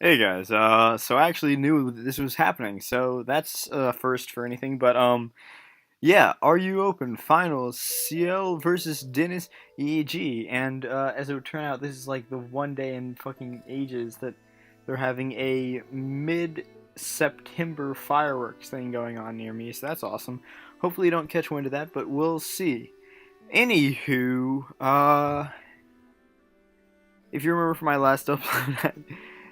Hey guys, so I actually knew that this was happening, so that's first for anything. But yeah, are you open? Finals, CL versus Dennis EG, and as it would turn out, this is like the one day in fucking ages that they're having a mid-September fireworks thing going on near me, so that's awesome. Hopefully, you don't catch wind of that, but we'll see. Anywho, if you remember from my last upload,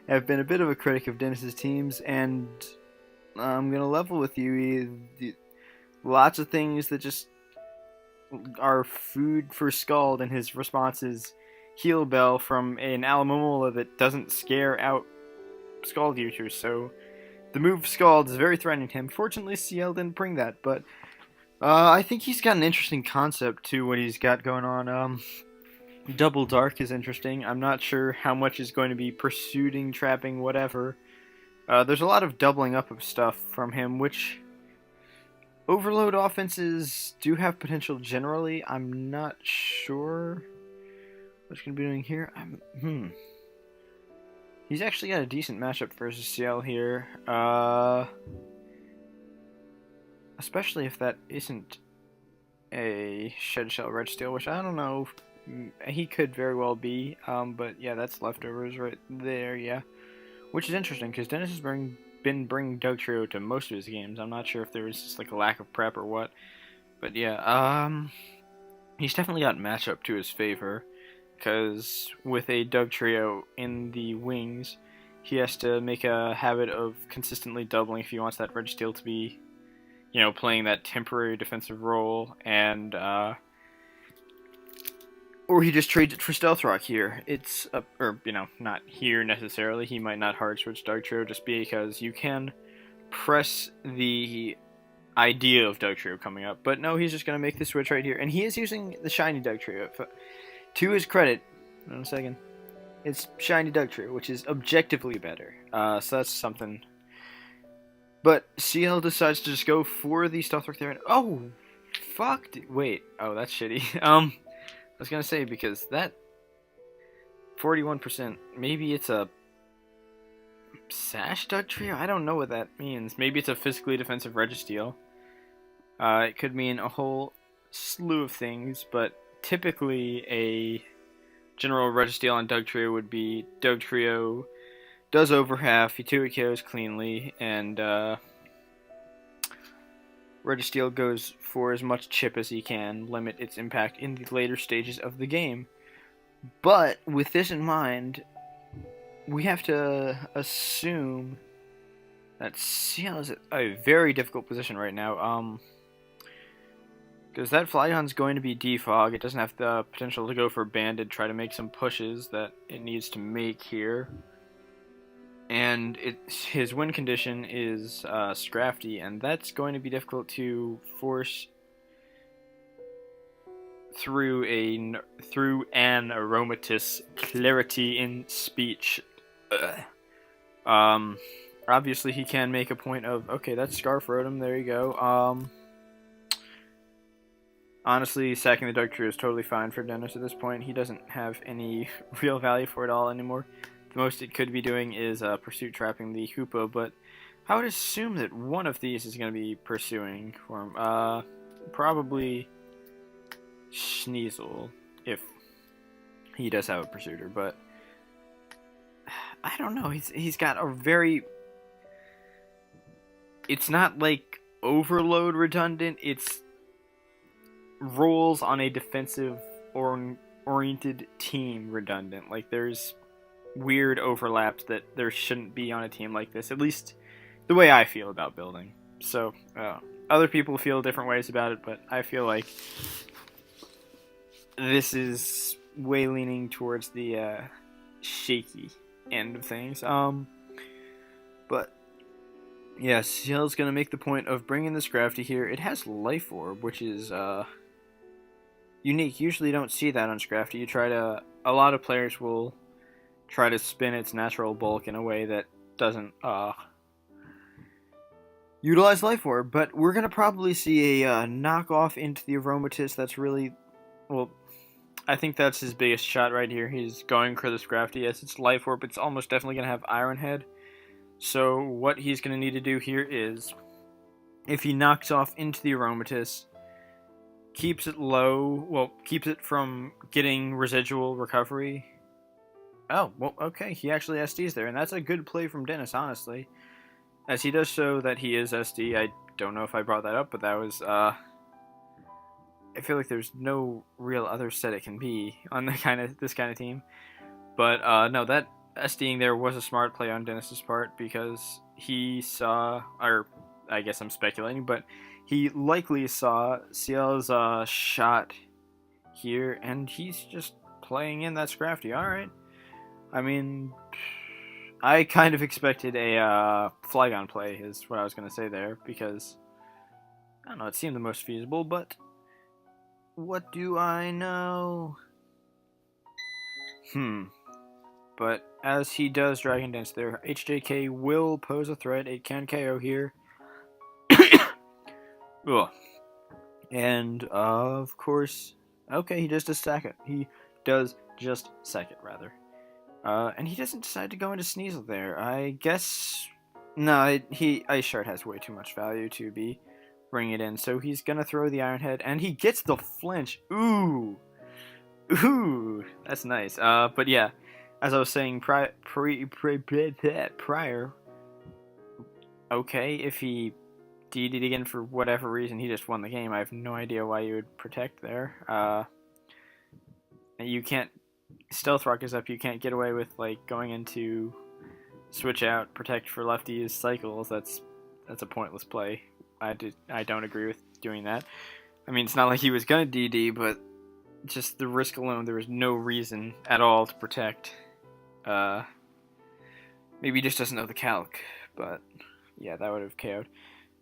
I've been a bit of a critic of Dennis's teams, and I'm gonna level with you. Lots of things that just are food for Scald, and his response is Heal Bell from an Alamomola that doesn't scare out Scald users. So the move Scald is very threatening to him. Fortunately, CL didn't bring that, but I think he's got an interesting concept to what he's got going on. Double Dark is interesting. I'm not sure how much is going to be pursuing, trapping, whatever. There's a lot of doubling up of stuff from him, which overload offenses do have potential generally. I'm not sure what he's going to be doing here. He's actually got a decent matchup versus CL here. Especially if that isn't a Shed Shell Red Steel, which I don't know. He could very well be, but yeah, that's leftovers right there, yeah. Which is interesting, because Dennis has been bringing Dugtrio to most of his games. I'm not sure if there was just like a lack of prep or what. But yeah, he's definitely got matchup to his favor, because with a Dugtrio in the wings, he has to make a habit of consistently doubling if he wants that Red Steel to be, playing that temporary defensive role, and or he just trades it for Stealth Rock here. It's not here necessarily. He might not hard switch Dugtrio just because you can press the idea of Dugtrio coming up. But no, he's just going to make the switch right here. And he is using the shiny Dugtrio. To his credit, hold on a second, it's shiny Dugtrio, which is objectively better. So that's something. But CL decides to just go for the Stealth Rock there. And, oh, fuck. Wait. Oh, that's shitty. I was going to say, because that 41%, maybe it's a Sash Dugtrio? I don't know what that means. Maybe it's a physically defensive Registeel. It could mean a whole slew of things, but typically a general Registeel on Dugtrio would be Dugtrio does over half, he 2 KOs cleanly, and Registeel goes for as much chip as he can, limit its impact in the later stages of the game. But with this in mind, we have to assume that CL is a very difficult position right now. Because that Flygon's going to be defog. It doesn't have the potential to go for Banded, try to make some pushes that it needs to make here. And his win condition is Scrafty, and that's going to be difficult to force through an aromatous clarity in speech. Obviously he can make a point of, okay, that's Scarf Rotom, there you go. Honestly, sacking the Dugtrio is totally fine for Dennis at this point. He doesn't have any real value for it all anymore. The most it could be doing is pursuit trapping the Hoopa, but I would assume that one of these is going to be pursuing for him. Probably Sneasel, if he does have a pursuiter, but I don't know. He's got a very... It's not like overload redundant, it's roles on a defensive oriented team redundant. Like, there's weird overlaps that there shouldn't be on a team like this, at least the way I feel about building. So other people feel different ways about it, but I feel like this is way leaning towards the shaky end of things. But yeah, CL's gonna make the point of bringing this Scrafty here. It has Life Orb, which is unique. Usually you don't see that on Scrafty. A lot of players will try to spin its natural bulk in a way that doesn't utilize Life Orb, but we're going to probably see a knockoff into the Aromatisse that's really, well, I think that's his biggest shot right here. He's going for this Crafty. Yes, it's Life Orb. It's almost definitely going to have Iron Head. So what he's going to need to do here is, if he knocks off into the Aromatisse, keeps it low, well, keeps it from getting residual recovery. Oh, well, okay, he actually SDs there, and that's a good play from Dennis, honestly. As he does show that he is SD. I don't know if I brought that up, but that was, I feel like there's no real other set it can be on this kind of team. But, no, that SDing there was a smart play on Dennis's part, because he saw, or I guess I'm speculating, but he likely saw CL's shot here, and he's just playing in that Scrafty. Alright. I mean, I kind of expected a Flygon play, is what I was going to say there, because, I don't know, it seemed the most feasible, but what do I know? But as he does Dragon Dance there, HJK will pose a threat. It can KO here. Ugh. And, of course, okay, he just does sack it. He does just sack it, rather. And he doesn't decide to go into Sneasel there. I guess... No, Ice Shard has way too much value to be bringing it in. So he's going to throw the Iron Head, and he gets the flinch. Ooh. Ooh. That's nice. But yeah, as I was saying prior... Okay, if he DD'd again for whatever reason, he just won the game. I have no idea why you would protect there. You can't... Stealth Rock is up, you can't get away with like going into switch out, protect for lefties cycles. That's a pointless play. I don't agree with doing that. I mean, it's not like he was gonna DD, but just the risk alone, there was no reason at all to protect. Maybe he just doesn't know the calc, but yeah, that would have KO'd.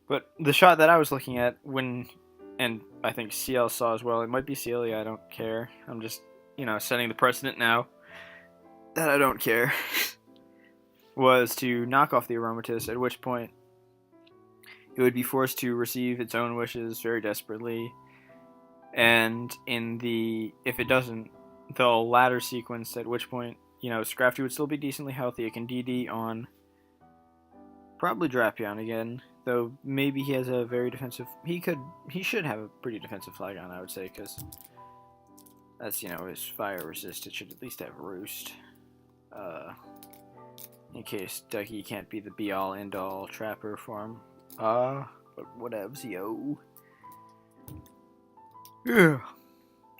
But the shot that I was looking at and I think CL saw as well, it might be CL, I don't care. I'm just, setting the precedent now that I don't care, was to knock off the Aromatisse, at which point it would be forced to receive its own wishes very desperately. And if it doesn't, the ladder sequence, at which point, Scrafty would still be decently healthy. It can DD on probably Drapion again, though maybe he has a very defensive... He should have a pretty defensive Flygon, I would say, because that's, his fire resist. It should at least have Roost. In case Ducky can't be the be-all, end-all trapper for him. But whatevs, yo. Yeah.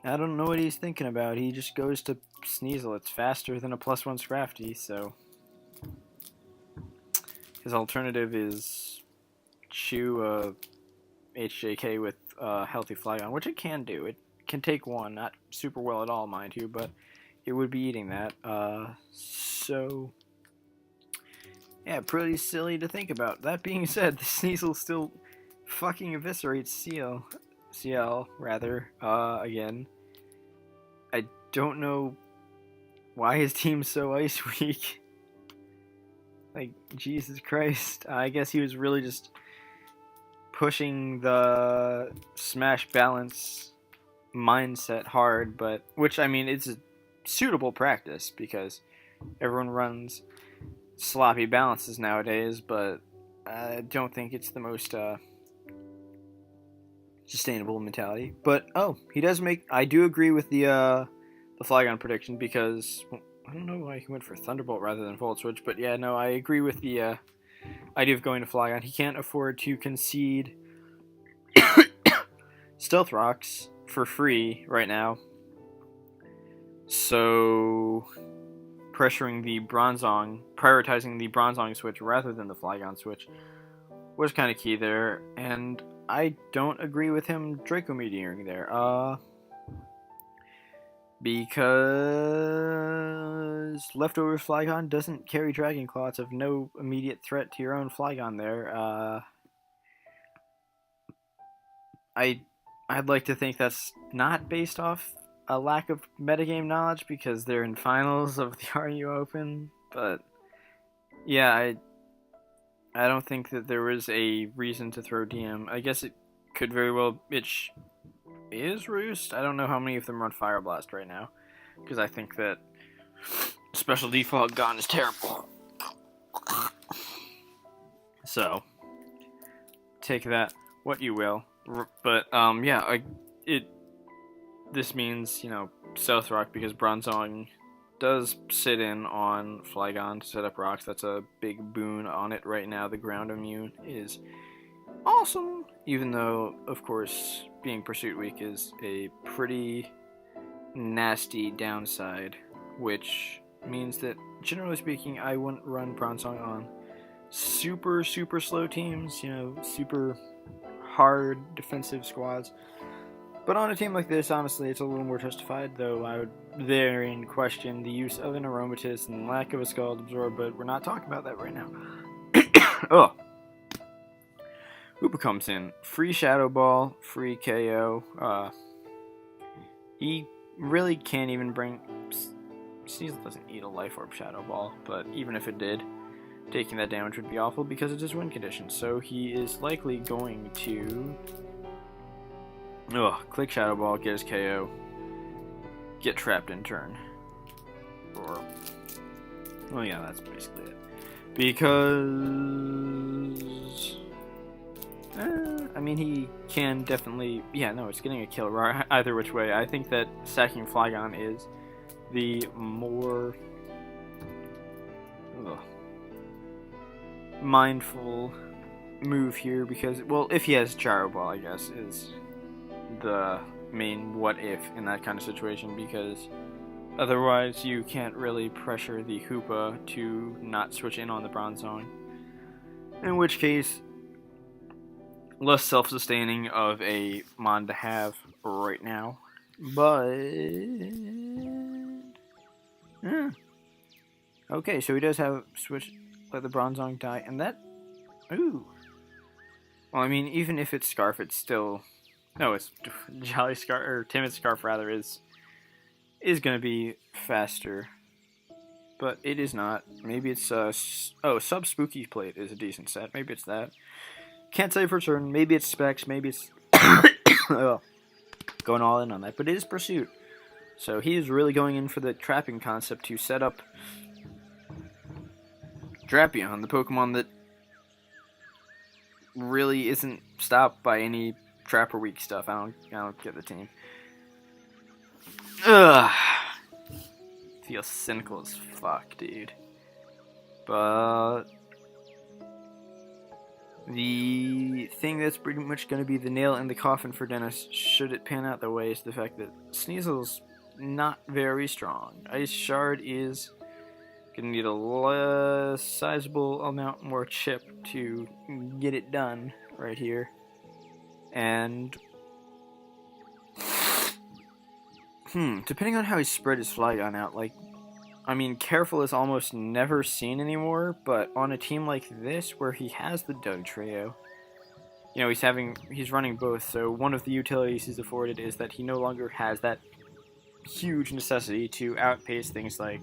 I don't know what he's thinking about. He just goes to Sneasel. It's faster than a +1 Scrafty, so... His alternative is chew HJK with healthy Flygon, which it can do. It can take one, not super well at all, mind you, but it would be eating that. So, yeah, pretty silly to think about. That being said, the Sneasel still fucking eviscerates CL, again. I don't know why his team's so ice weak. Like, Jesus Christ. I guess he was really just pushing the smash balance mindset hard, but which, I mean, it's a suitable practice because everyone runs sloppy balances nowadays, but I don't think it's the most sustainable mentality. But he does make... I do agree with the Flygon prediction, because I don't know why he went for Thunderbolt rather than Volt Switch, but yeah, no, I agree with the idea of going to Flygon. He can't afford to concede Stealth Rocks for free right now, so prioritizing the Bronzong switch rather than the Flygon switch was kind of key there, and I don't agree with him Draco Meteoring there, because Leftovers Flygon doesn't carry Dragon Claw. It's of no immediate threat to your own Flygon there. I'd like to think that's not based off a lack of metagame knowledge, because they're in finals of the RU Open, but yeah, I don't think that there was a reason to throw DM. I guess it could very well... is Roost. I don't know how many of them run Fire Blast right now, because I think that Special Default Gun is terrible. So, take that what you will. But, yeah, this means, South Rock, because Bronzong does sit in on Flygon to set up rocks. That's a big boon on it right now. The ground immune is awesome, even though, of course, being Pursuit Weak is a pretty nasty downside, which means that, generally speaking, I wouldn't run Bronzong on super, super slow teams, super hard defensive squads. But on a team like this, honestly, it's a little more justified, though I would therein question the use of an Aromatisse and lack of a Scald Absorb, but we're not talking about that right now. Oh. Hoopa comes in. Free Shadow Ball, free KO. He really can't even bring... Sneasel doesn't eat a Life Orb Shadow Ball, but even if it did, taking that damage would be awful because of his win condition. So he is likely going to... click Shadow Ball, get his KO, get trapped in turn. Or, well, yeah, that's basically it. Because, I mean, he can definitely, it's getting a kill either which way. I think that sacking Flygon is the more mindful move here because, well, if he has Gyro Ball, I guess, is the main what if in that kind of situation, because otherwise you can't really pressure the Hoopa to not switch in on the Bronzong, in which case less self-sustaining of a mon to have right now. But okay, so he does have switch, let the Bronzong die, and that well, I mean, even if it's Scarf, it's still... No, it's Jolly Scarf, or Timid Scarf rather, is going to be faster. But it is not. Maybe it's, Sub Spooky Plate is a decent set. Maybe it's that. Can't say for certain. Maybe it's Specs, maybe it's... going all in on that. But it is Pursuit. So he is really going in for the trapping concept to set up Drapion, the Pokemon that really isn't stopped by any Trapper Weak stuff. I don't get the team. Ugh. Feels cynical as fuck, dude. But the thing that's pretty much going to be the nail in the coffin for Dennis, should it pan out that way, is the fact that Sneasel's not very strong. Ice Shard is going to need a sizable amount more chip to get it done right here. And depending on how he spread his Flygon out, Careful is almost never seen anymore, but on a team like this where he has the Dugtrio, he's running both, so one of the utilities he's afforded is that he no longer has that huge necessity to outpace things like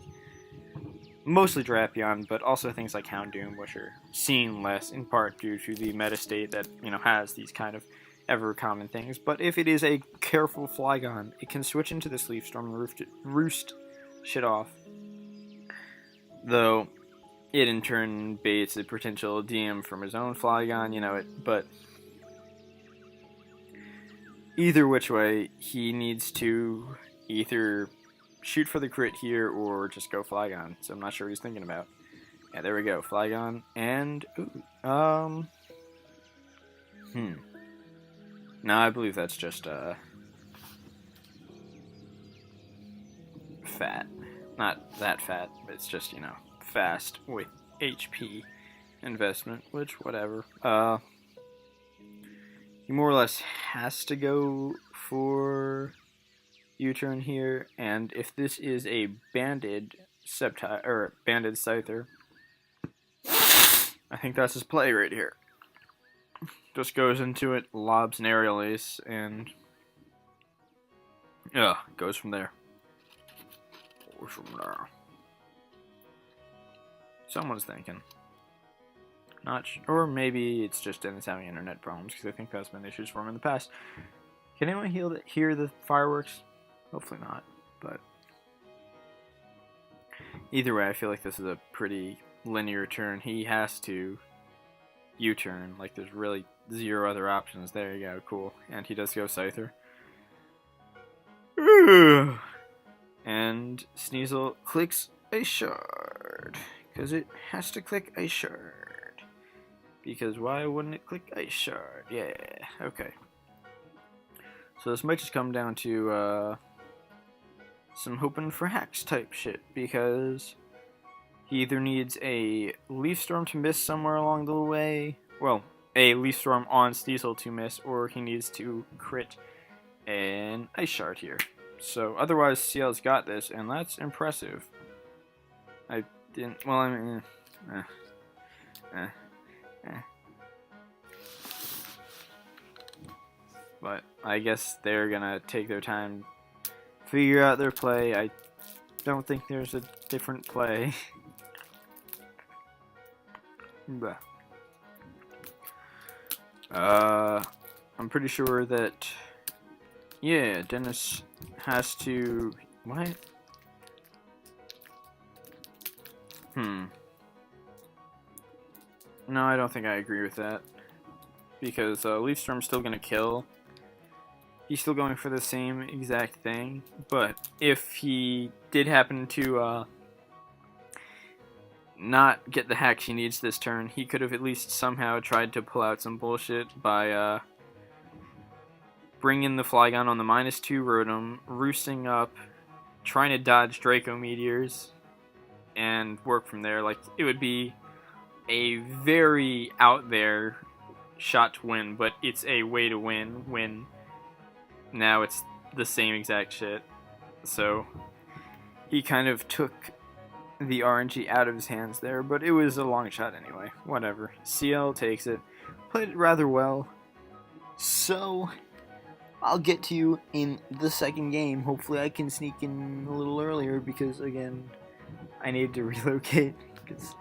mostly Drapion, but also things like Houndoom, which are seen less, in part due to the meta state that, has these kind of ever common things. But if it is a careful Flygon, it can switch into this Leaf Storm and roost shit off. Though, it in turn baits a potential DM from his own Flygon, but either which way, he needs to either shoot for the crit here or just go Flygon. So I'm not sure what he's thinking about. Yeah, there we go. Flygon and no, I believe that's just fat. Not that fat, but it's just, fast with HP investment, which whatever. He more or less has to go for U-turn here, and if this is a banded banded Scyther, I think that's his play right here. Just goes into it, lobs an Aerial Ace, and goes from there. Someone's thinking. Not sure, or maybe it's just Dennis having internet problems, because I think that's been issues for him in the past. Can anyone hear the fireworks? Hopefully not, but either way, I feel like this is a pretty linear turn. He has to U-turn. Like, there's really zero other options. There you go, cool. And he does go Scyther. And Sneasel clicks a shard. Because it has to click a shard. Because why wouldn't it click a shard? Yeah, okay. So this might just come down to some hoping for hacks type shit. Because he either needs a Leaf Storm to miss somewhere along the way. Well, a Leaf Storm on Sneasel to miss. Or he needs to crit an Ice Shard here. So otherwise, CL's got this, and that's impressive. I didn't. Well, I mean, but I guess they're gonna take their time, figure out their play. I don't think there's a different play. But I'm pretty sure that. Yeah, Dennis has to... What? No, I don't think I agree with that. Because Leaf Storm's still going to kill. He's still going for the same exact thing. But if he did happen to not get the hacks he needs this turn, he could have at least somehow tried to pull out some bullshit by... bring in the Flygon on the -2 Rotom, roosting up, trying to dodge Draco Meteors, and work from there. Like, it would be a very out there shot to win, but it's a way to win when now it's the same exact shit. So he kind of took the RNG out of his hands there, but it was a long shot anyway. Whatever. CL takes it. Played it rather well. So I'll get to you in the second game. Hopefully I can sneak in a little earlier because, again, I need to relocate because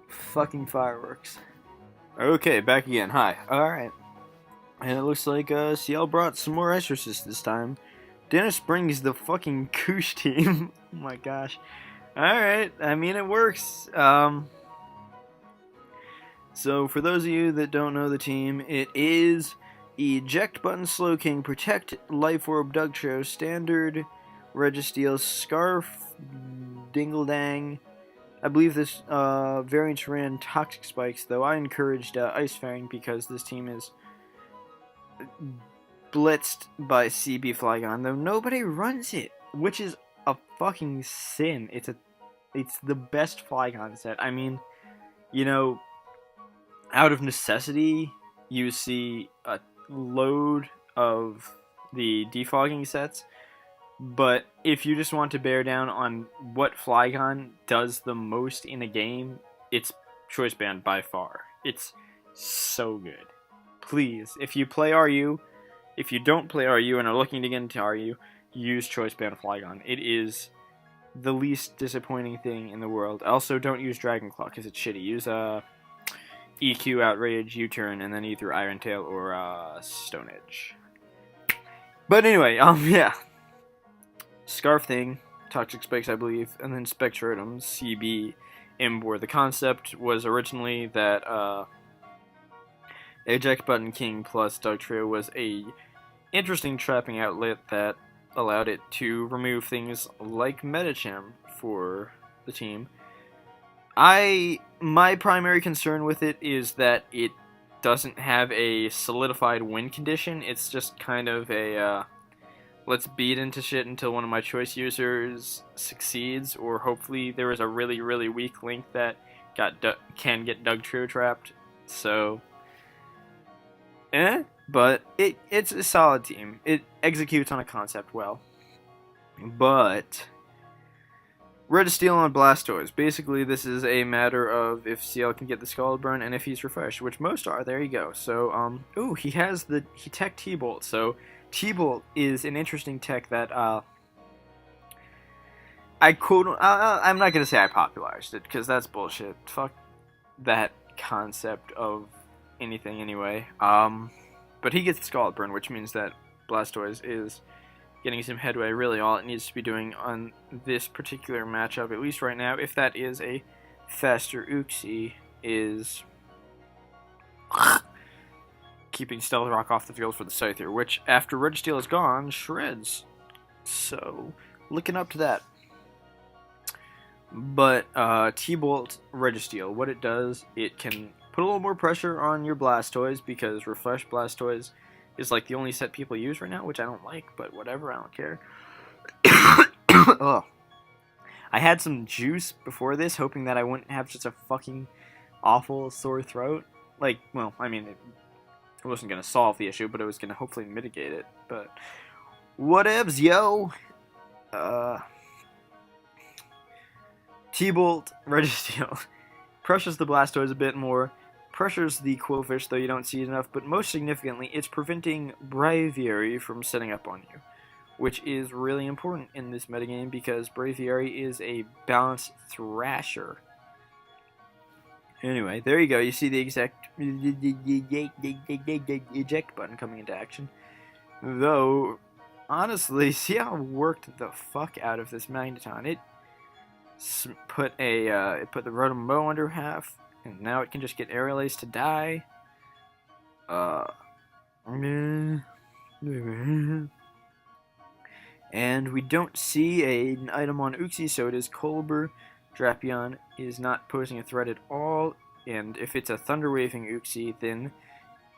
fucking fireworks. Okay, back again. Hi. Alright. And it looks like CL brought some more Exorcists this time. Dennis brings the fucking Koosh team. Oh my gosh. Alright, I mean it works. So for those of you that don't know the team, it is Eject Button, Slowking, Protect, Life Orb, Dugtrio, Standard, Registeel, Scarf, Dingledang. I believe this variant ran Toxic Spikes, though I encouraged Ice Fang because this team is blitzed by CB Flygon, though nobody runs it, which is a fucking sin. It's the best Flygon set. I mean, you know, out of necessity, you see a load of the defogging sets, but if you just want to bear down on what Flygon does the most in a game, it's Choice Band by far. It's so good. Please, if you play RU, if you don't play RU and are looking to get into RU, use Choice Band Flygon. It is the least disappointing thing in the world. Also, don't use Dragon Claw because it's shitty. Use EQ, Outrage, U-Turn, and then either Iron Tail or Stone Edge. But anyway, yeah. Scarf Thing, Toxic Spikes, I believe, and then Spectrotum, CB, Imbor. The concept was originally that Eject Button King plus Dugtrio was a interesting trapping outlet that allowed it to remove things like Medicham for the team. My primary concern with it is that it doesn't have a solidified win condition. It's just kind of a let's beat into shit until one of my choice users succeeds, or hopefully there is a really, really weak link that can get Dugtrio trapped. So, but it's a solid team. It executes on a concept well. But Registeel on Blastoise. Basically, this is a matter of if CL can get the Scald Burn and if he's refreshed, which most are. There you go. So, ooh, he tech T-Bolt. So, T-Bolt is an interesting tech that, I'm not going to say I popularized it, because that's bullshit. Fuck that concept of anything anyway. But he gets the Scald Burn, which means that Blastoise is getting some headway. Really, all it needs to be doing on this particular matchup, at least right now, if that is a faster Uxie, is keeping Stealth Rock off the field for the Scyther, which, after Registeel is gone, shreds. So, looking up to that. But T-Bolt Registeel, what it does, it can put a little more pressure on your Blastoise, because Refresh Blastoise is like the only set people use right now, which I don't like, but whatever, I don't care. Ugh. I had some juice before this, hoping that I wouldn't have such a fucking awful sore throat. Like, well, I mean, it wasn't going to solve the issue, but it was going to hopefully mitigate it. But whatevs, yo! T-Bolt Registeel pressures the Blastoise a bit more, pressures the Quillfish, though you don't see it enough, but most significantly, it's preventing Braviary from setting up on you, which is really important in this metagame because Braviary is a balanced Thrasher. Anyway, there you go. You see the eject button coming into action. Though, honestly, see how it worked the fuck out of this Magneton. It put the Rotom Bow under half, and now it can just get Aerial Ace to die. And we don't see an item on Uxie, so it is Colbur. Drapion is not posing a threat at all, and if it's a Thunder Waving Uxie, then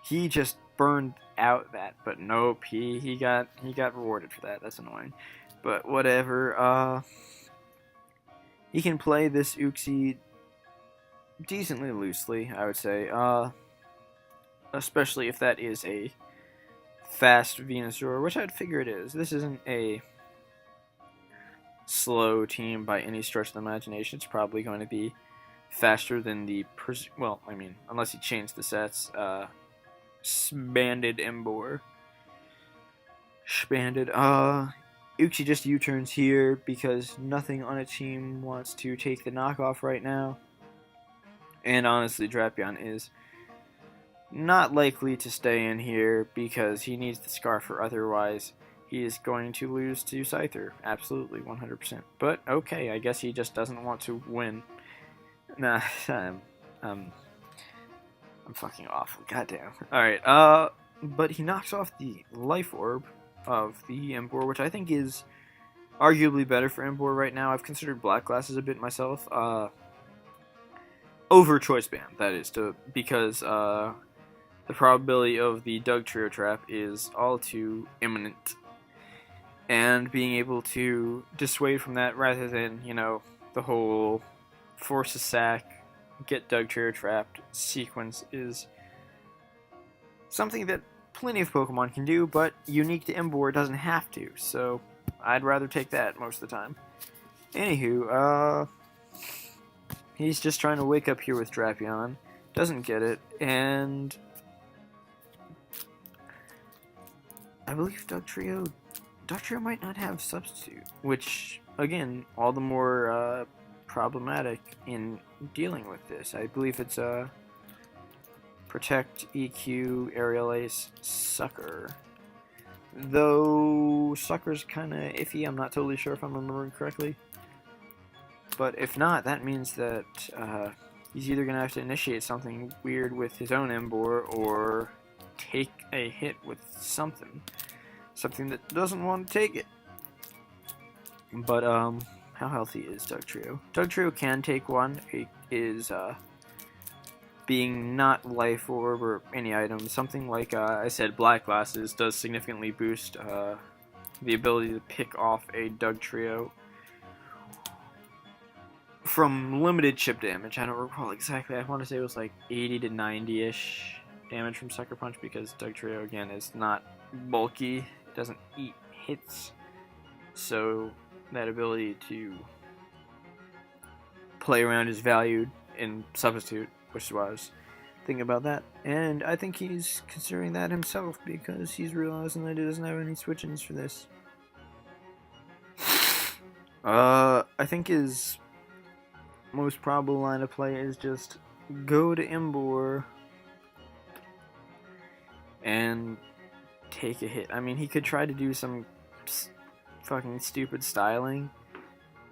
he just burned out that. But nope, he got rewarded for that. That's annoying. But whatever. He can play this Uxie decently loosely, I would say. Especially if that is a fast Venusaur, which I'd figure it is. This isn't a slow team by any stretch of the imagination. It's probably going to be faster than the well, I mean, unless you change the sets. Banded Emboar. Spanded. Uxie just U-turns here because nothing on a team wants to take the knockoff right now. And honestly, Drapion is not likely to stay in here because he needs the Scarf, or otherwise he is going to lose to Scyther. Absolutely, 100%. But okay, I guess he just doesn't want to win. Nah, I'm fucking awful. Goddamn. Alright, but he knocks off the Life Orb of the Emboar, which I think is arguably better for Emboar right now. I've considered Black Glasses a bit myself. Over Choice Band, that is, because the probability of the Dugtrio trap is all too imminent. And being able to dissuade from that rather than, you know, the whole force a sack, get Dugtrio trapped sequence is something that plenty of Pokemon can do, but unique to Emboar doesn't have to, so I'd rather take that most of the time. Anywho, he's just trying to wake up here with Drapion, doesn't get it, and I believe Dugtrio might not have Substitute, which, again, all the more problematic in dealing with this. I believe it's Protect, EQ, Aerial Ace, Sucker. Though Sucker's kind of iffy, I'm not totally sure if I'm remembering correctly. But if not, that means that he's either going to have to initiate something weird with his own Emboar, or take a hit with something that doesn't want to take it. But how healthy is Dugtrio? Dugtrio can take one. It is being not Life Orb or any item. Something like I said, Black Glasses does significantly boost the ability to pick off a Dugtrio from limited chip damage. I don't recall exactly. I want to say it was like 80 to 90-ish damage from Sucker Punch, because Dugtrio, again, is not bulky. It doesn't eat hits. So that ability to play around is valued in Substitute, which is why I was thinking about that. And I think he's considering that himself, because he's realizing that he doesn't have any switch-ins for this. I think his most probable line of play is just go to Emboar and take a hit. I mean, he could try to do some fucking stupid styling,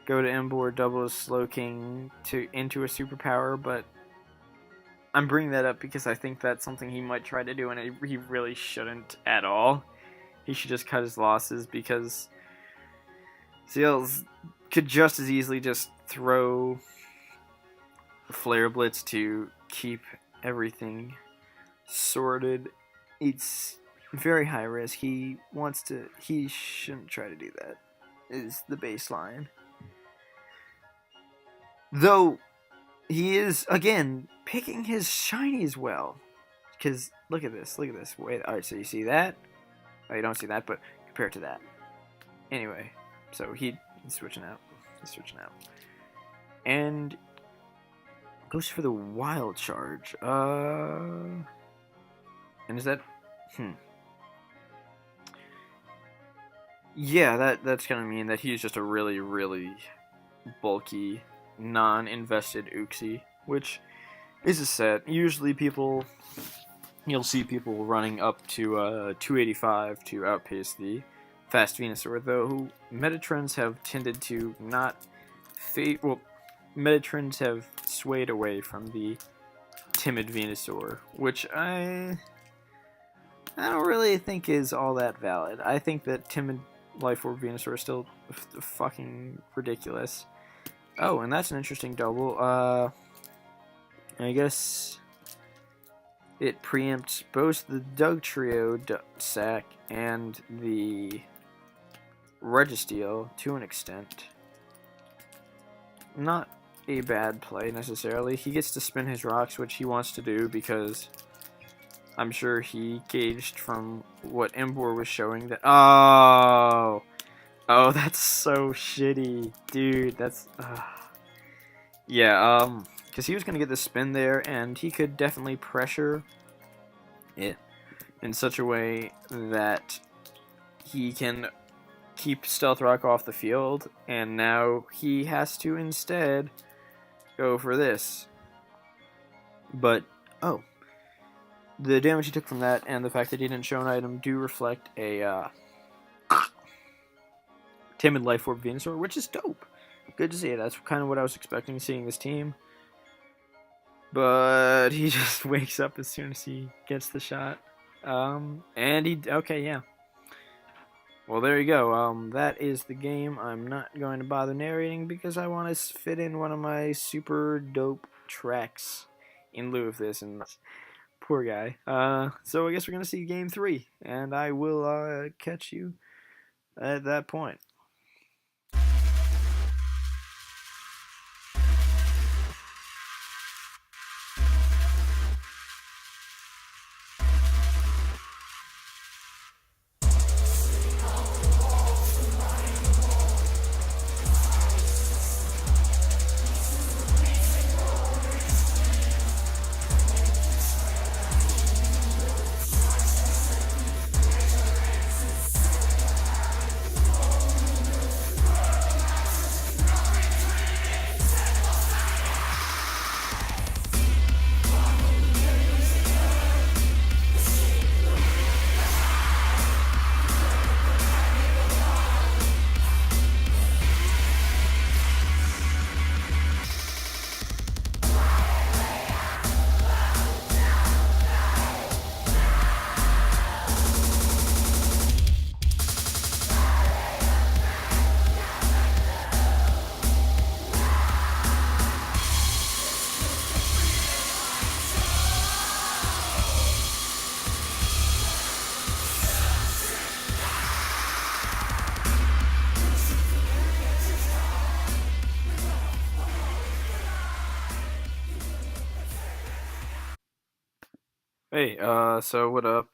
go to Embor, double his Slow King into a superpower, but I'm bringing that up because I think that's something he might try to do, and he really shouldn't at all. He should just cut his losses, because Seals could just as easily just throw Flare Blitz to keep everything sorted. It's very high risk. He shouldn't try to do that, is the baseline. Though, he is, again, picking his shinies well. Because, look at this. Wait, alright, so you see that? Oh, you don't see that, but compare it to that. Anyway, so he's switching out. And goes for the Wild Charge. And is that... Yeah, that's gonna mean that he's just a really, really bulky, non-invested Uxie, which is a set. Usually you'll see people running up to 285 to outpace the fast Venusaur, though Metatrends have tended to not Metatrends have swayed away from the timid Venusaur, which I don't really think is all that valid. I think that timid Life Orb Venusaur is still fucking ridiculous. Oh, and that's an interesting double. I guess it preempts both the Dugtrio sack and the Registeel to an extent. Not a bad play necessarily. He gets to spin his rocks, which he wants to do because I'm sure he gauged from what Embor was showing that... Oh, that's so shitty. Dude, that's... Yeah, because he was going to get the spin there, and he could definitely pressure it in such a way that he can keep Stealth Rock off the field, and now he has to instead go for this. But, the damage he took from that and the fact that he didn't show an item do reflect a timid Life Orb Venusaur, which is dope. Good to see. That's kind of what I was expecting seeing this team. But he just wakes up as soon as he gets the shot. And he... Okay, yeah. Well, there you go. That is the game. I'm not going to bother narrating because I want to fit in one of my super dope tracks in lieu of this, and poor guy. So I guess we're going to see Game 3, and I will catch you at that point. Hey, so what up?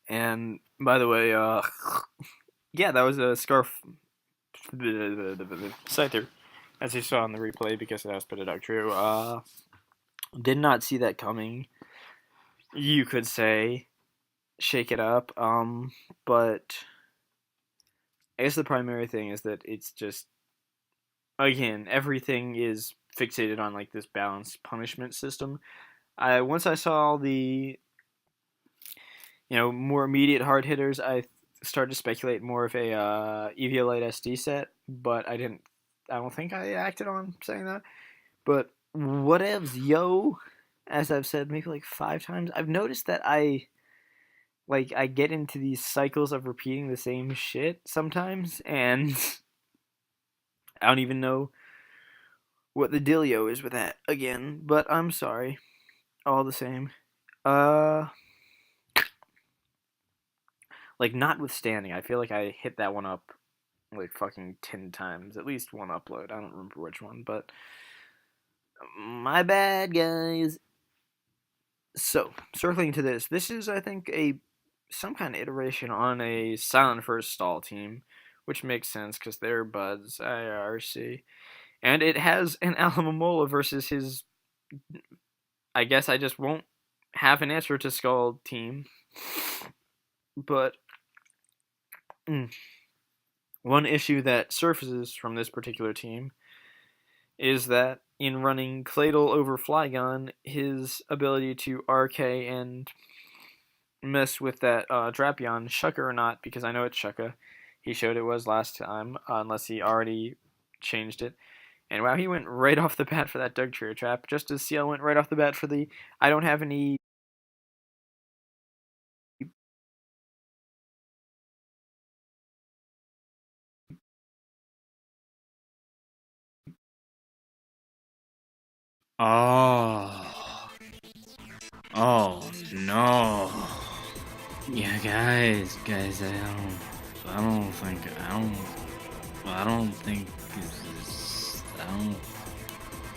And by the way, yeah, that was a Scarf Scyther, as you saw in the replay because it has put it out true. Did not see that coming. You could say, shake it up. But I guess the primary thing is that it's just, again, everything is fixated on like this balanced punishment system. Once I saw the more immediate hard hitters, I started to speculate more of a Eviolite SD set, but I didn't. I don't think I acted on saying that. But whatevs, yo. As I've said maybe like 5 times, I've noticed that I get into these cycles of repeating the same shit sometimes, and I don't even know what the dealio is with that again. But I'm sorry, all the same. Uh, like notwithstanding, I feel like I hit that one up like fucking 10 times, at least one upload. I don't remember which one, but my bad, guys. So circling to this is I think a some kind of iteration on a silent first stall team, which makes sense because they're buds IRC, and it has an Alamomola versus his. I guess I just won't have an answer to Skull team, but one issue that surfaces from this particular team is that in running Cladle over Flygon, his ability to RK and mess with that Drapion, Shucka or not, because I know it's Shucka. He showed it was last time, unless he already changed it. And wow, he went right off the bat for that Dugtrio trap, just as CL went right off the bat for the I don't have any. Oh. Oh no. Yeah, guys, I don't think this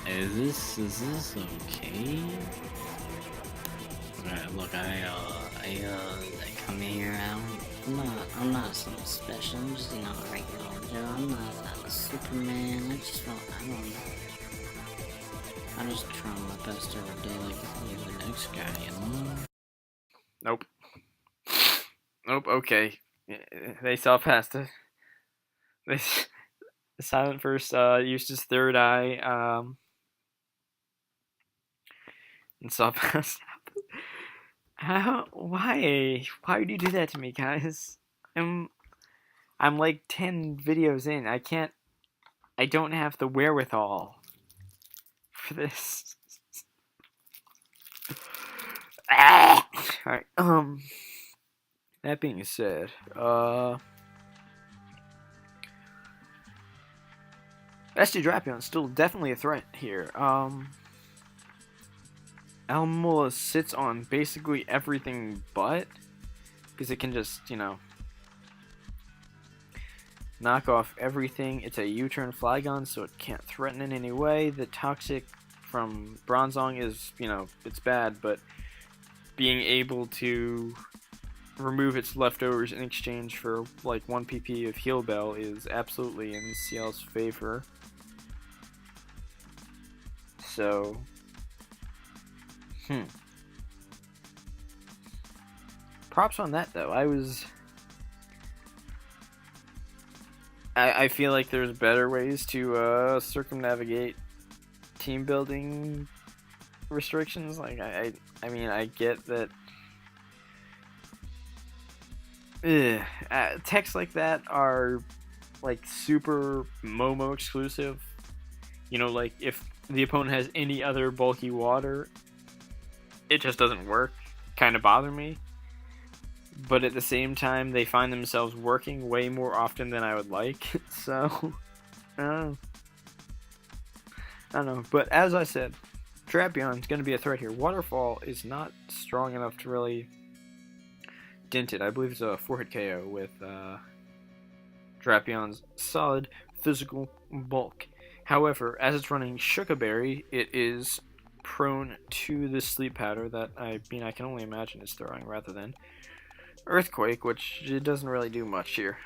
is, is this okay? Look, I come here, I'm not something special, I'm just, a regular Joe, I'm a Superman, I don't know. I'm just trying my best every day like the next guy, Nope. Nope, okay. They saw past it. They, the Silent First used his third eye, and saw past. How? Why? Why would you do that to me, guys? I'm like 10 videos in. I don't have the wherewithal for this. Alright, that being said, SD Drapion is still definitely a threat here. Almola sits on basically everything but, because it can just, knock off everything. It's a U-turn Flygon, so it can't threaten in any way. The Toxic from Bronzong is, it's bad, but being able to remove its leftovers in exchange for like 1 PP of Heal Bell is absolutely in CL's favor. So, props on that though. I feel like there's better ways to circumnavigate team building restrictions. Like I mean I get that texts like that are like super Momo exclusive. Like if the opponent has any other bulky water, it just doesn't work. Kind of bother me. But at the same time, they find themselves working way more often than I would like. So, I don't know. But as I said, Drapion's going to be a threat here. Waterfall is not strong enough to really dent it. I believe it's a 4-hit KO with Drapion's solid physical bulk. However, as it's running Shuckaberry, it is prone to this sleep powder that I can only imagine is throwing rather than Earthquake, which it doesn't really do much here.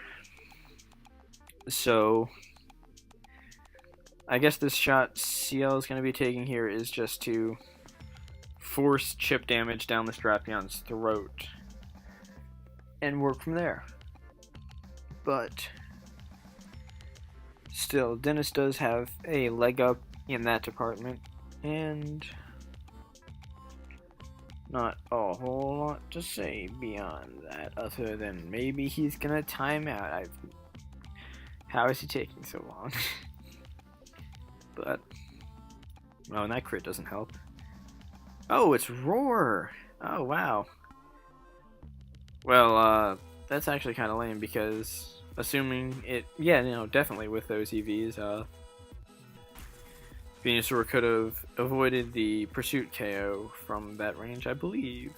So, I guess this shot CL is going to be taking here is just to force chip damage down the Drapion's throat and work from there. But still, Dennis does have a leg up in that department, and not a whole lot to say beyond that, other than maybe he's gonna time out. How is he taking so long? But, oh, and that crit doesn't help. Oh, it's Roar! Oh, wow. Well, that's actually kind of lame because, assuming it, yeah, definitely with those EVs, Venusaur could have avoided the Pursuit KO from that range, I believe.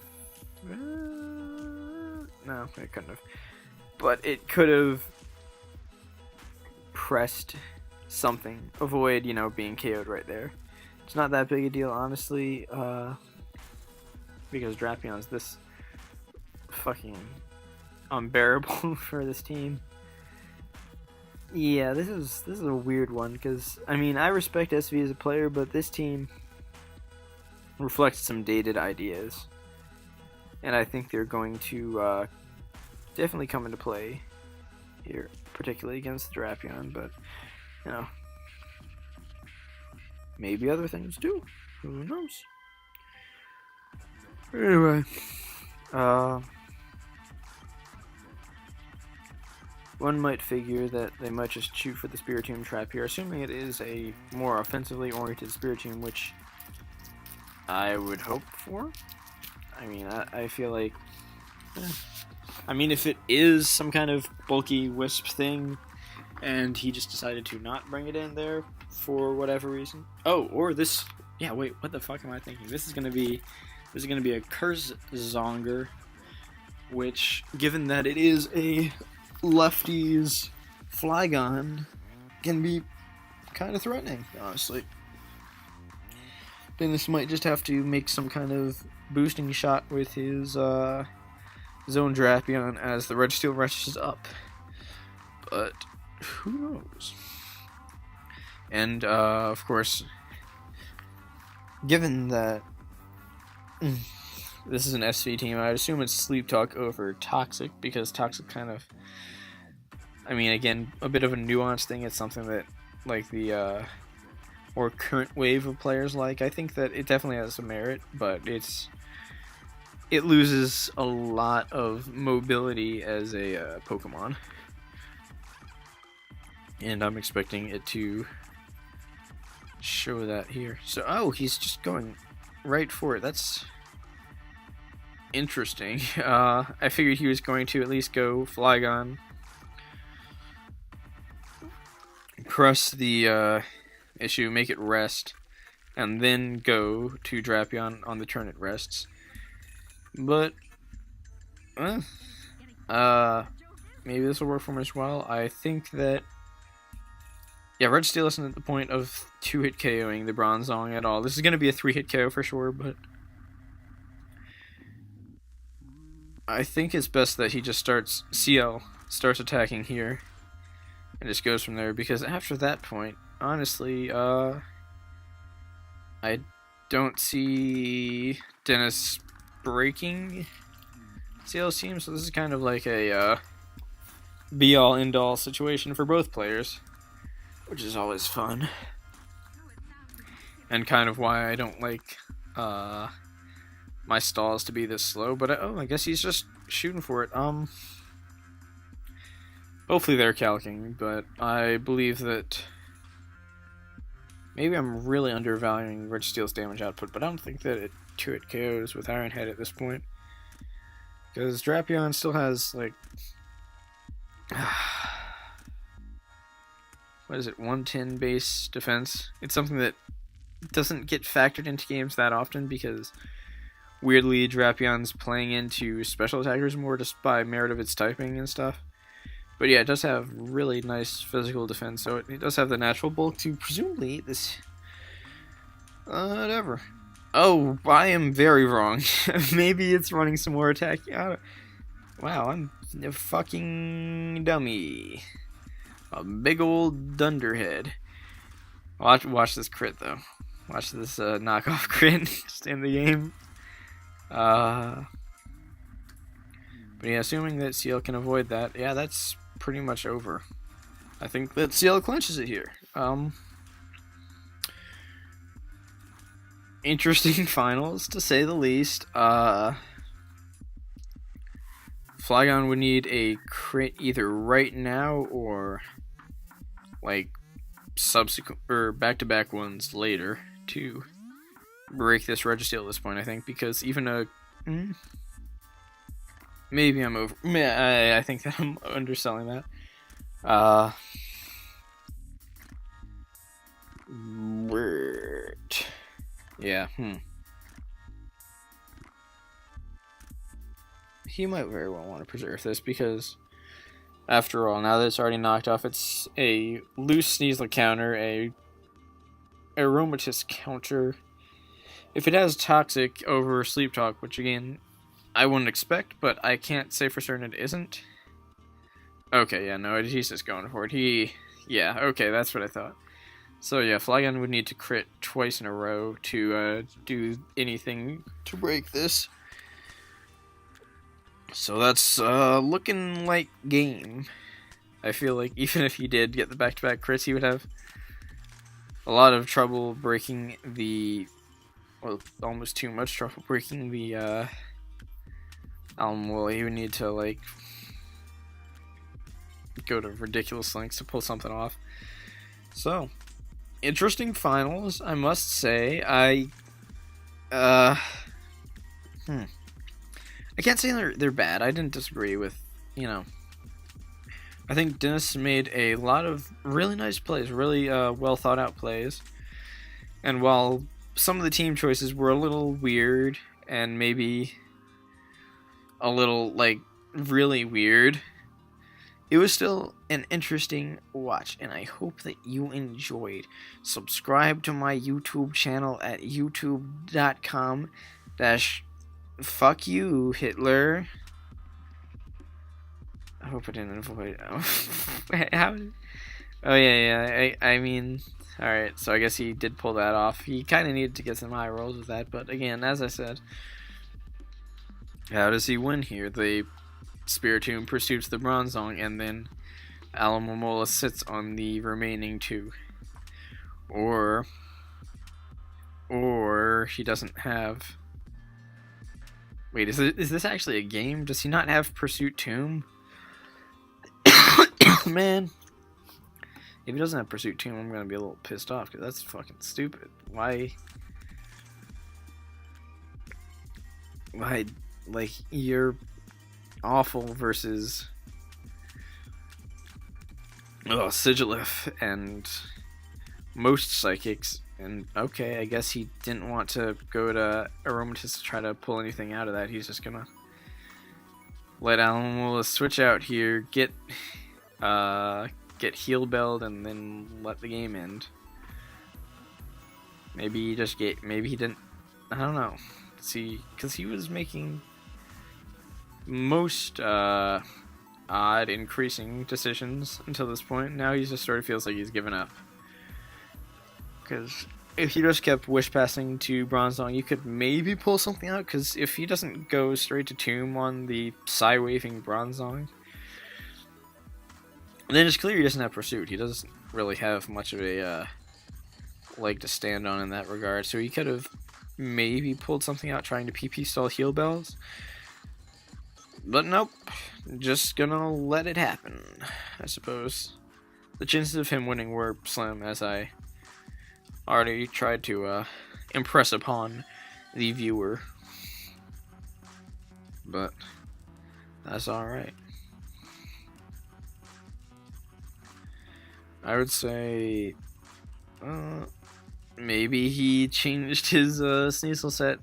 No, it couldn't have. But it could have pressed something. Avoid, being KO'd right there. It's not that big a deal, honestly, because Drapions this fucking unbearable for this team. Yeah, this is a weird one, because, I mean, I respect SV as a player, but this team reflects some dated ideas. And I think they're going to definitely come into play here, particularly against Drapion, but, maybe other things too. Who knows? Anyway, one might figure that they might just shoot for the Spiritomb trap here, assuming it is a more offensively oriented Spiritomb, which I would hope for. I mean, I feel like... I mean, if it is some kind of bulky Wisp thing, and he just decided to not bring it in there for whatever reason. Oh, or this... Yeah, wait, what the fuck am I thinking? This is gonna be a Kurzonger, which, given that it is a lefty's Flygon, can be kind of threatening, honestly. Then this might just have to make some kind of boosting shot with his Zone Drapion as the Registeel rushes up. But who knows? And of course, given that this is an SV team, I'd assume it's Sleep Talk over Toxic, because Toxic kind of, I mean, again, a bit of a nuanced thing. It's something that, like, the more current wave of players like. I think that it definitely has some merit, but it loses a lot of mobility as a Pokemon. And I'm expecting it to show that here. So, oh, he's just going right for it. That's interesting. I figured he was going to at least go Flygon, press the issue, make it rest, and then go to Drapion on the turn it rests. But, maybe this will work for him as well. I think that, yeah, Registeel isn't at the point of 2-hit KOing the Bronzong at all. This is going to be a 3-hit KO for sure, but I think it's best that he just CL starts attacking here, and just goes from there, because after that point, honestly, I don't see Dennis breaking CL's team, so this is kind of like a be-all, end-all situation for both players, which is always fun, and kind of why I don't like my stalls to be this slow. But I guess he's just shooting for it. Hopefully they're calcing, but I believe that maybe I'm really undervaluing Registeel's damage output, but I don't think that it 2-hit KOs with Iron Head at this point, because Drapion still has, like, what is it, 110 base defense. It's something that doesn't get factored into games that often, because weirdly Drapion's playing into special attackers more just by merit of its typing and stuff. But yeah, it does have really nice physical defense, so it does have the natural bulk to presumably eat this. Whatever. Oh, I am very wrong. Maybe it's running some more attack. Wow, I'm a fucking dummy. A big old dunderhead. Watch this crit, though. Watch this knockoff crit just in the game. But yeah, assuming that CL can avoid that, yeah, that's pretty much over. I think that CL clinches it here. interesting finals, to say the least. Flygon would need a crit either right now or like subsequent or back-to-back ones later to break this registeel at this point, I think, because even a maybe I'm over. I think that I'm underselling that. Word. Yeah. He might very well want to preserve this because, after all, now that it's already knocked off, it's a loose Sneasel counter, a aromatist counter. If it has toxic over sleep talk, which again I wouldn't expect, but I can't say for certain it isn't. Okay, yeah, no, he's just going for it. Yeah, okay, that's what I thought. So yeah, Flygon would need to crit twice in a row to do anything to break this. So that's looking like game. I feel like even if he did get the back-to-back crits, he would have a lot of trouble breaking the... well, almost too much trouble breaking the well, he would need to, like, go to ridiculous lengths to pull something off. So, interesting finals, I must say. I can't say they're bad. I didn't disagree with, I think Dennis made a lot of really nice plays, really well thought out plays. And while some of the team choices were a little weird and maybe a little, like, really weird, it was still an interesting watch, and I hope that you enjoyed. Subscribe to my YouTube channel at youtube.com/fuck you, Hitler. I hope I didn't avoid... How? Oh, yeah, I mean... Alright, so I guess he did pull that off. He kind of needed to get some high rolls with that, but again, as I said, how does he win here? The Spiritomb pursues the Bronzong, and then Alomomola sits on the remaining two. Or he doesn't have... Wait, is this actually a game? Does he not have Pursuit Tomb? Man. If he doesn't have Pursuit Tomb, I'm gonna be a little pissed off, because that's fucking stupid. Why, like, you're awful versus Sigilif and most psychics, and okay, I guess he didn't want to go to Aromatist to try to pull anything out of that. He's just gonna let Alomomola switch out here, get heal belled, and then let the game end. Maybe he didn't, I don't know. See, because he was making most odd, increasing decisions until this point. Now he just sort of feels like he's given up. Because if he just kept wish passing to Bronzong, you could maybe pull something out. Because if he doesn't go straight to Tomb on the Psy-waving Bronzong, then it's clear he doesn't have Pursuit. He doesn't really have much of a leg to stand on in that regard. So he could have maybe pulled something out trying to PP stall heal bells. But nope. Just gonna let it happen, I suppose. The chances of him winning were slim, as I already tried to impress upon the viewer. But that's alright. I would say maybe he changed his Sneasel set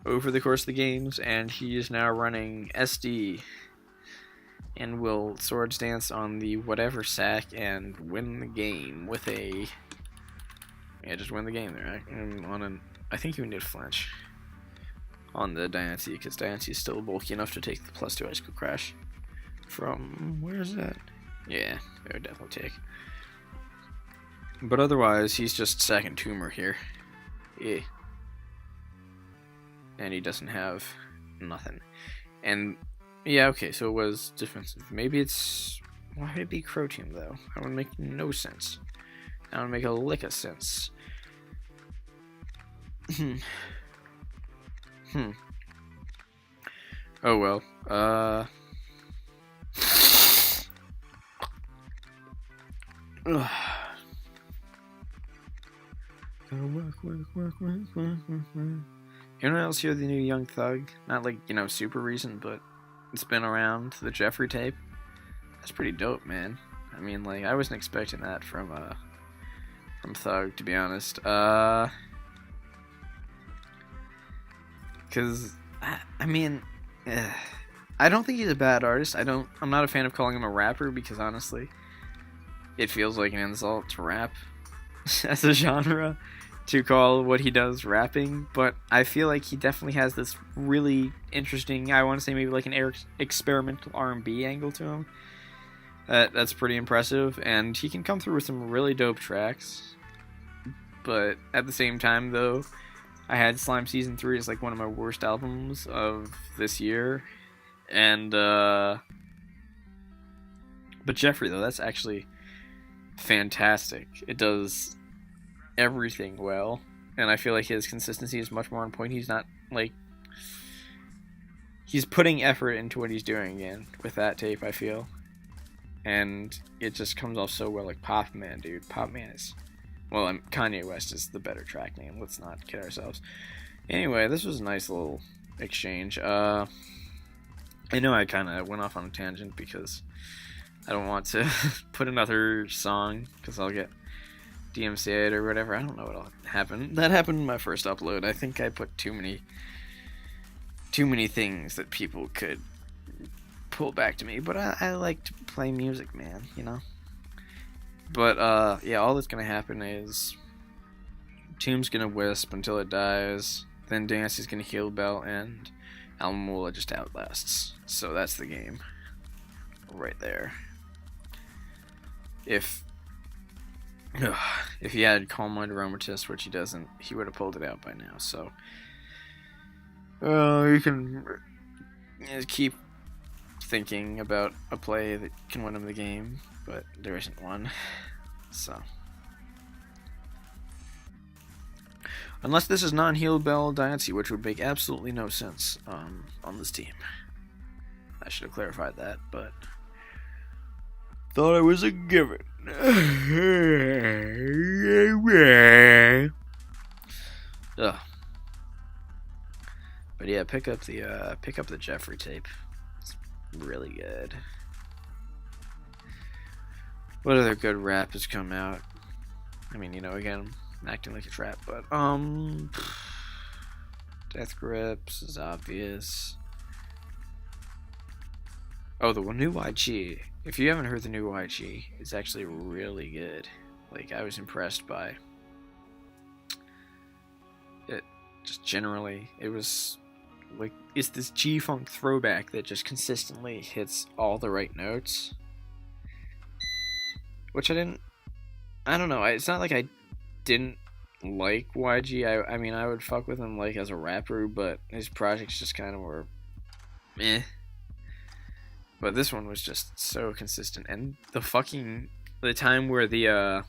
over the course of the games, and he is now running SD and will Swords Dance on the whatever sack and win the game with a... Yeah, just win the game there. I think you need flinch on the Diancie, because Diancie is still bulky enough to take the +2 Icicle Crash from... Where is that? Yeah, it would definitely take. But otherwise, he's just second tumor here. Yeah. And he doesn't have nothing. And, yeah, okay, so it was defensive. Maybe it's... Why would it be Crow Team, though? That would make no sense. That would make a lick of sense. Hmm. Oh well. Ugh. Anyone else hear the new Young Thug? Not like, super recent, but it's been around. The Jeffrey tape. That's pretty dope, man. I mean, like, I wasn't expecting that from Thug, to be honest. Because, I mean, I don't think he's a bad artist. I'm not a fan of calling him a rapper because, honestly, it feels like an insult to rap as a genre to call what he does rapping, but I feel like he definitely has this really interesting, I want to say maybe like an experimental R&B angle to him. That's pretty impressive, and he can come through with some really dope tracks. But at the same time, though, I had Slime Season 3 as like one of my worst albums of this year, and but Jeffrey, though, that's actually fantastic. It does everything well, and I feel like his consistency is much more on point. He's not like he's putting effort into what he's doing again with that tape, I feel, and it just comes off so well. Like Pop Man, dude. Pop Man is, well, Kanye West is the better track name. Let's not kid ourselves. Anyway, this was a nice little exchange. I know I kind of went off on a tangent because I don't want to put another song because I'll get DMCA'd or whatever. I don't know what'll happen. That happened in my first upload. I think I put too many things that people could pull back to me. But I like to play music, man. But yeah, all that's gonna happen is Tomb's gonna wisp until it dies. Then Dancy's gonna heal Bell, and Almamula just outlasts. So that's the game, right there. If he had Calm Mind Aromatist, which he doesn't, he would have pulled it out by now. So you can just keep thinking about a play that can win him the game, but there isn't one. So unless this is non-heal Bell Diancie, which would make absolutely no sense on this team. I should have clarified that, but thought it was a given. Ugh. But yeah, pick up the Jeffrey tape. It's really good. What other good rap has come out? I mean, again, I'm acting like a trap, but Death Grips is obvious. Oh, the new YG. If you haven't heard the new YG, it's actually really good. Like, I was impressed by it. Just generally, it was like, it's this G-Funk throwback that just consistently hits all the right notes. Which I don't know, it's not like I didn't like YG. I mean, I would fuck with him, like, as a rapper, but his projects just kind of were meh. But this one was just so consistent, and the time where the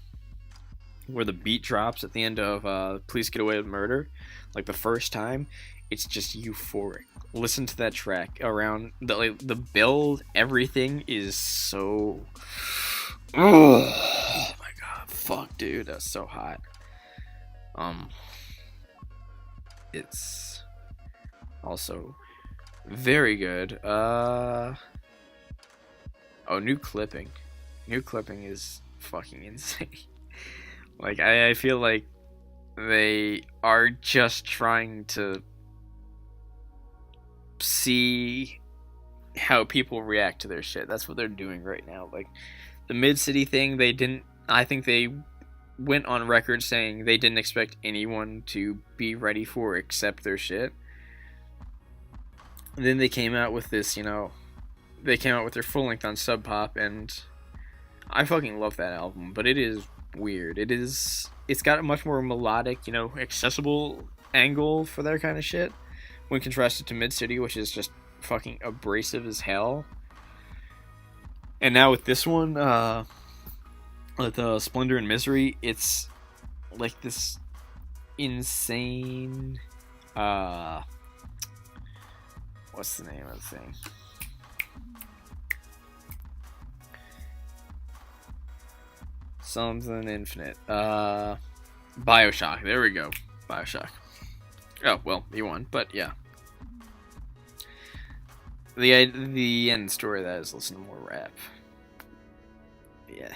beat drops at the end of Please Get Away with Murder, like the first time, it's just euphoric. Listen to that track. Around the build, everything is so. Oh my god, fuck, dude, that's so hot. It's also very good. Oh, new clipping. New clipping is fucking insane. Like, I feel like they are just trying to see how people react to their shit. That's what they're doing right now. Like, the Mid-City thing, I think they went on record saying they didn't expect anyone to be ready for except their shit. And then they came out with this, they came out with their full length on Sub Pop, and I fucking love that album, but it is weird. It's got a much more melodic, accessible angle for their kind of shit when contrasted to Mid-City, which is just fucking abrasive as hell. And now with this one, with Splendor and Misery, it's like this insane. What's the name of the thing? Something Infinite. Bioshock. There we go. Bioshock. Oh well, he won, but yeah. The end story of that is listen to more rap. Yeah.